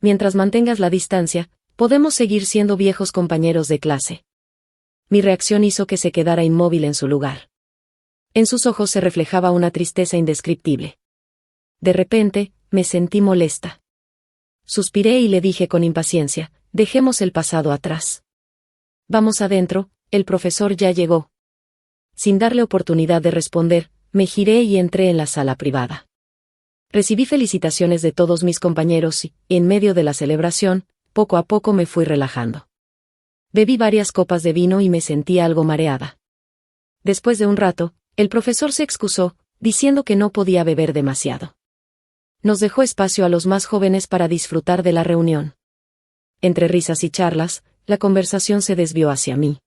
Mientras mantengas la distancia, podemos seguir siendo viejos compañeros de clase. Mi reacción hizo que se quedara inmóvil en su lugar. En sus ojos se reflejaba una tristeza indescriptible. De repente, me sentí molesta. Suspiré y le dije con impaciencia, dejemos el pasado atrás. Vamos adentro, el profesor ya llegó. Sin darle oportunidad de responder, me giré y entré en la sala privada. Recibí felicitaciones de todos mis compañeros y, en medio de la celebración, poco a poco me fui relajando. Bebí varias copas de vino y me sentí algo mareada. Después de un rato, el profesor se excusó, diciendo que no podía beber demasiado. Nos dejó espacio a los más jóvenes para disfrutar de la reunión. Entre risas y charlas, la conversación se desvió hacia mí.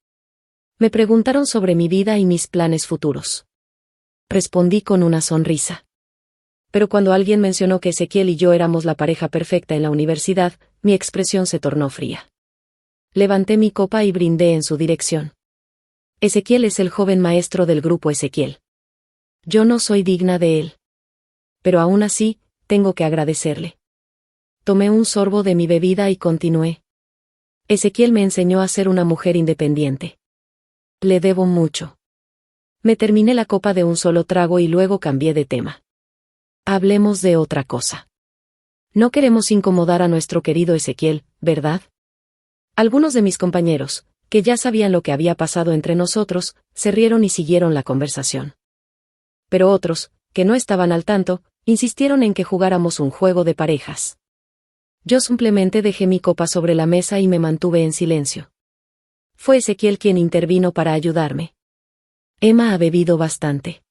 Me preguntaron sobre mi vida y mis planes futuros. Respondí con una sonrisa. Pero cuando alguien mencionó que Ezequiel y yo éramos la pareja perfecta en la universidad, mi expresión se tornó fría. Levanté mi copa y brindé en su dirección. Ezequiel es el joven maestro del grupo Ezequiel. Yo no soy digna de él. Pero aún así, tengo que agradecerle. Tomé un sorbo de mi bebida y continué. Ezequiel me enseñó a ser una mujer independiente. Le debo mucho. Me terminé la copa de un solo trago y luego cambié de tema. Hablemos de otra cosa. No queremos incomodar a nuestro querido Ezequiel, ¿verdad? Algunos de mis compañeros, que ya sabían lo que había pasado entre nosotros, se rieron y siguieron la conversación. Pero otros, que no estaban al tanto, insistieron en que jugáramos un juego de parejas. Yo simplemente dejé mi copa sobre la mesa y me mantuve en silencio. Fue Ezequiel quien intervino para ayudarme. Emma ha bebido bastante.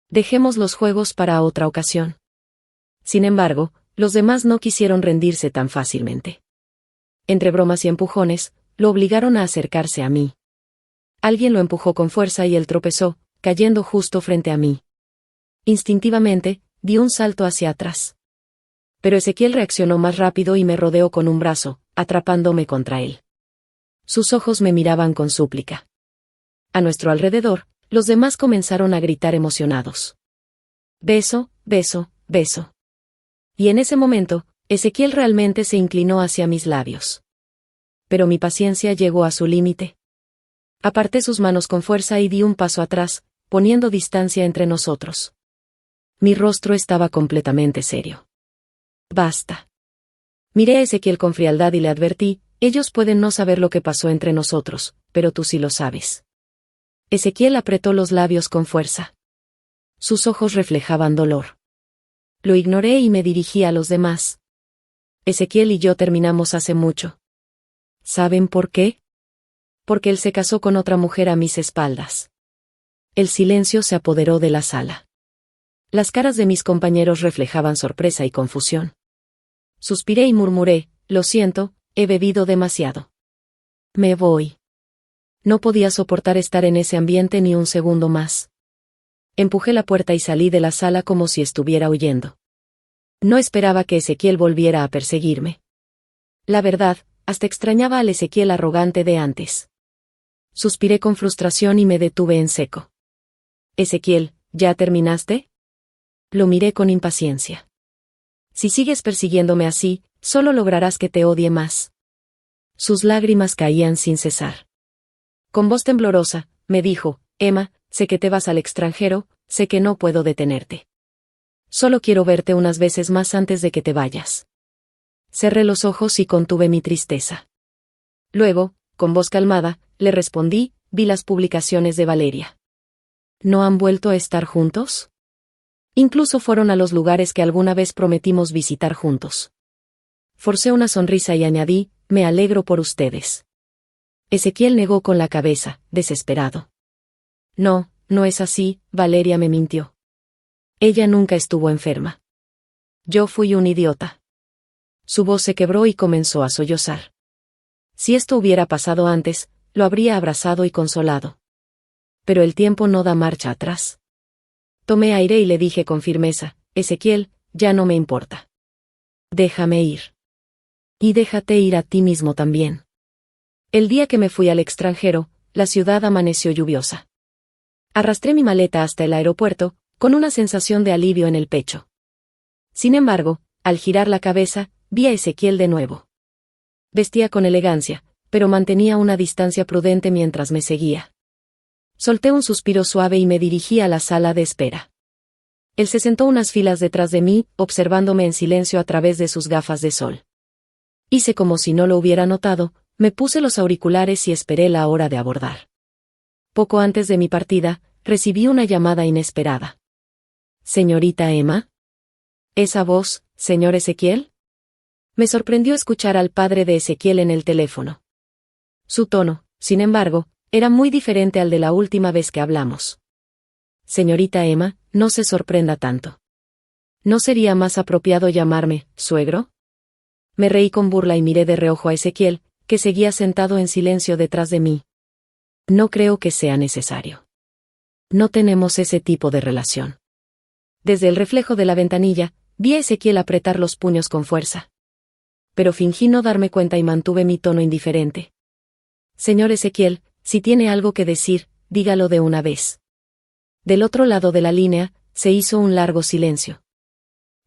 Dejemos los juegos para otra ocasión. Sin embargo, los demás no quisieron rendirse tan fácilmente. Entre bromas y empujones, lo obligaron a acercarse a mí. Alguien lo empujó con fuerza y él tropezó, cayendo justo frente a mí. Instintivamente, di un salto hacia atrás. Pero Ezequiel reaccionó más rápido y me rodeó con un brazo, atrapándome contra él. Sus ojos me miraban con súplica. A nuestro alrededor, los demás comenzaron a gritar emocionados. Beso, beso, beso. Y en ese momento, Ezequiel realmente se inclinó hacia mis labios. Pero mi paciencia llegó a su límite. Aparté sus manos con fuerza y di un paso atrás, poniendo distancia entre nosotros. Mi rostro estaba completamente serio. Basta. Miré a Ezequiel con frialdad y le advertí, ellos pueden no saber lo que pasó entre nosotros, pero tú sí lo sabes. Ezequiel apretó los labios con fuerza. Sus ojos reflejaban dolor. Lo ignoré y me dirigí a los demás. Ezequiel y yo terminamos hace mucho. ¿Saben por qué? Porque él se casó con otra mujer a mis espaldas. El silencio se apoderó de la sala. Las caras de mis compañeros reflejaban sorpresa y confusión. Suspiré y murmuré, lo siento, he bebido demasiado. Me voy. No podía soportar estar en ese ambiente ni un segundo más. Empujé la puerta y salí de la sala como si estuviera huyendo. No esperaba que Ezequiel volviera a perseguirme. La verdad, hasta extrañaba al Ezequiel arrogante de antes. Suspiré con frustración y me detuve en seco. Ezequiel, ¿ya terminaste? Lo miré con impaciencia. Si sigues persiguiéndome así, solo lograrás que te odie más. Sus lágrimas caían sin cesar. Con voz temblorosa, me dijo, Emma, sé que te vas al extranjero, sé que no puedo detenerte. Solo quiero verte unas veces más antes de que te vayas. Cerré los ojos y contuve mi tristeza. Luego, con voz calmada, le respondí, vi las publicaciones de Valeria. ¿No han vuelto a estar juntos? Incluso fueron a los lugares que alguna vez prometimos visitar juntos. Forcé una sonrisa y añadí, me alegro por ustedes. Ezequiel negó con la cabeza, desesperado. No, no es así, Valeria me mintió. Ella nunca estuvo enferma. Yo fui un idiota. Su voz se quebró y comenzó a sollozar. Si esto hubiera pasado antes, lo habría abrazado y consolado. Pero el tiempo no da marcha atrás. Tomé aire y le dije con firmeza, Ezequiel, ya no me importa. Déjame ir. Y déjate ir a ti mismo también. El día que me fui al extranjero, la ciudad amaneció lluviosa. Arrastré mi maleta hasta el aeropuerto, con una sensación de alivio en el pecho. Sin embargo, al girar la cabeza, vi a Ezequiel de nuevo. Vestía con elegancia, pero mantenía una distancia prudente mientras me seguía. Solté un suspiro suave y me dirigí a la sala de espera. Él se sentó unas filas detrás de mí, observándome en silencio a través de sus gafas de sol. Hice como si no lo hubiera notado, me puse los auriculares y esperé la hora de abordar. Poco antes de mi partida, recibí una llamada inesperada. ¿Señorita Emma? ¿Esa voz, señor Ezequiel? Me sorprendió escuchar al padre de Ezequiel en el teléfono. Su tono, sin embargo, era muy diferente al de la última vez que hablamos. Señorita Emma, no se sorprenda tanto. ¿No sería más apropiado llamarme, suegro? Me reí con burla y miré de reojo a Ezequiel, que seguía sentado en silencio detrás de mí. No creo que sea necesario. No tenemos ese tipo de relación. Desde el reflejo de la ventanilla, vi a Ezequiel apretar los puños con fuerza. Pero fingí no darme cuenta y mantuve mi tono indiferente. Señor Ezequiel, si tiene algo que decir, dígalo de una vez. Del otro lado de la línea, se hizo un largo silencio.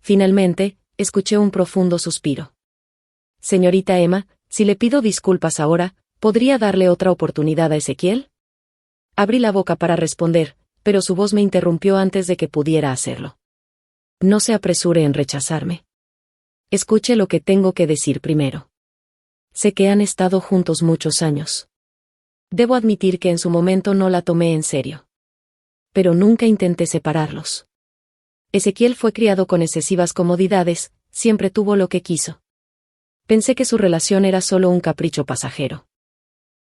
Finalmente, escuché un profundo suspiro. Señorita Emma, si le pido disculpas ahora, ¿podría darle otra oportunidad a Ezequiel? Abrí la boca para responder, pero su voz me interrumpió antes de que pudiera hacerlo. No se apresure en rechazarme. Escuche lo que tengo que decir primero. Sé que han estado juntos muchos años. Debo admitir que en su momento no la tomé en serio. Pero nunca intenté separarlos. Ezequiel fue criado con excesivas comodidades, siempre tuvo lo que quiso. Pensé que su relación era solo un capricho pasajero.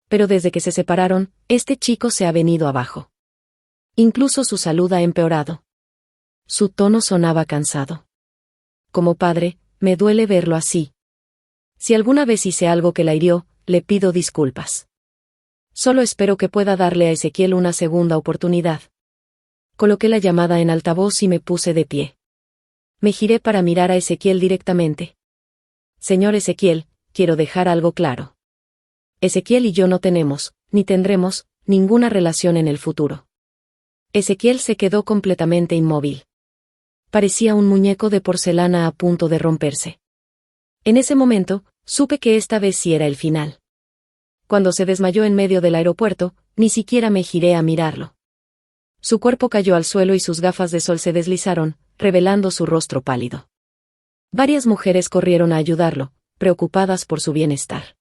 Pero desde que se separaron, este chico se ha venido abajo. Incluso su salud ha empeorado. Su tono sonaba cansado. Como padre, me duele verlo así. Si alguna vez hice algo que la hirió, le pido disculpas. Solo espero que pueda darle a Ezequiel una segunda oportunidad. Coloqué la llamada en altavoz y me puse de pie. Me giré para mirar a Ezequiel directamente. Señor Ezequiel, quiero dejar algo claro. Ezequiel y yo no tenemos, ni tendremos, ninguna relación en el futuro. Ezequiel se quedó completamente inmóvil. Parecía un muñeco de porcelana a punto de romperse. En ese momento, supe que esta vez sí era el final. Cuando se desmayó en medio del aeropuerto, ni siquiera me giré a mirarlo. Su cuerpo cayó al suelo y sus gafas de sol se deslizaron, revelando su rostro pálido. Varias mujeres corrieron a ayudarlo, preocupadas por su bienestar.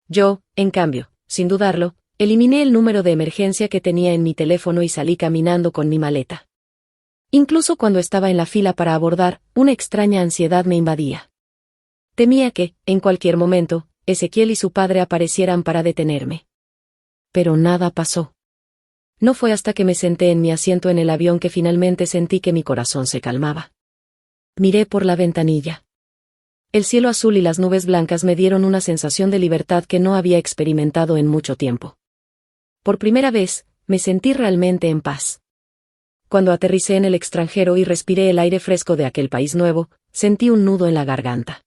Yo, en cambio, sin dudarlo, eliminé el número de emergencia que tenía en mi teléfono y salí caminando con mi maleta. Incluso cuando estaba en la fila para abordar, una extraña ansiedad me invadía. Temía que, en cualquier momento, Ezequiel y su padre aparecieran para detenerme. Pero nada pasó. No fue hasta que me senté en mi asiento en el avión que finalmente sentí que mi corazón se calmaba. Miré por la ventanilla. El cielo azul y las nubes blancas me dieron una sensación de libertad que no había experimentado en mucho tiempo. Por primera vez, me sentí realmente en paz. Cuando aterricé en el extranjero y respiré el aire fresco de aquel país nuevo, sentí un nudo en la garganta.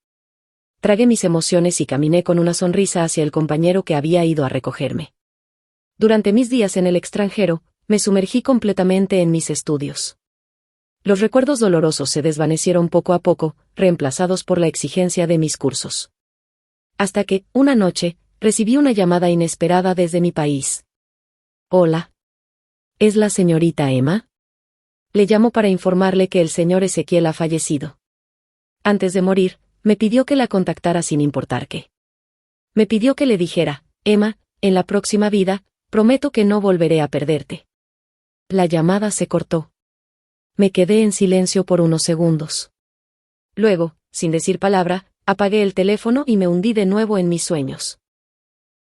Tragué mis emociones y caminé con una sonrisa hacia el compañero que había ido a recogerme. Durante mis días en el extranjero, me sumergí completamente en mis estudios. Los recuerdos dolorosos se desvanecieron poco a poco, reemplazados por la exigencia de mis cursos. Hasta que, una noche, recibí una llamada inesperada desde mi país. Hola. ¿Es la señorita Emma? Le llamo para informarle que el señor Ezequiel ha fallecido. Antes de morir, me pidió que la contactara sin importar qué. Me pidió que le dijera, Emma, en la próxima vida, prometo que no volveré a perderte. La llamada se cortó. Me quedé en silencio por unos segundos. Luego, sin decir palabra, apagué el teléfono y me hundí de nuevo en mis sueños.